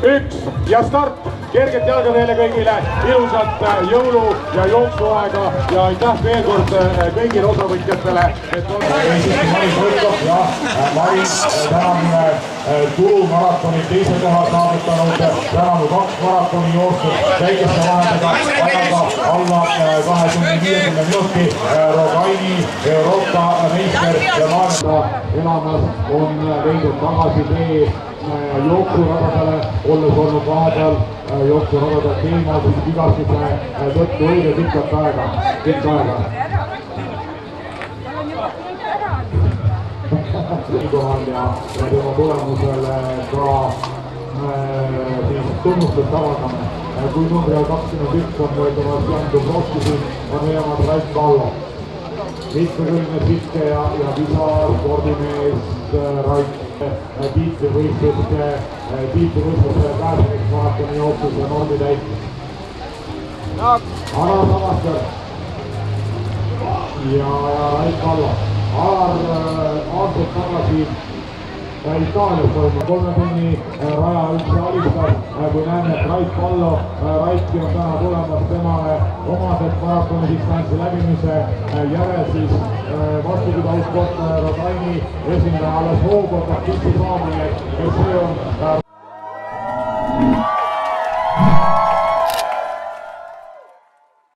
1 ja start. Kerget jalga teile kõigile, ilusat jõulu- ja jooksuaega ja aitäh veel kord kõigile osavõtjatele. Maris tänane tulumaratoni teise koha saavutanud, tänane 2 maratoni jooksnud väikeste vahendega, ajaga alla 250 minuti. Rogaini Euroopa meister ja maailma elamas on leidnud tagasi tee jooksuradadele, olles olnud vahepeal jooksuradade teemal vigastuse tõttu õige pikka aega. Siinkohal ja tema tulemusel ka tunnustust avaldame. Kui number 21 on möödumas Jan Dubrovski, on jäänud Rait Kallo. Mitmekülgne sitte ja visaspordimees Rait tiitlivõistluste pääsemiseks maratoni jooksus ja normi täitmis. Alar Samaster ja Rait Kallo. Alar aastaid tagasi Itaalias toimub 3 tunni raja üldse alistab, kui näeme, et Rait Kallo, Raitki on täna tulemas temale omased maratoni distantsi läbimise järel, siis vastupidavussportlaja Rogaini esindaja alles hoogab, et kitsi saamine, et see on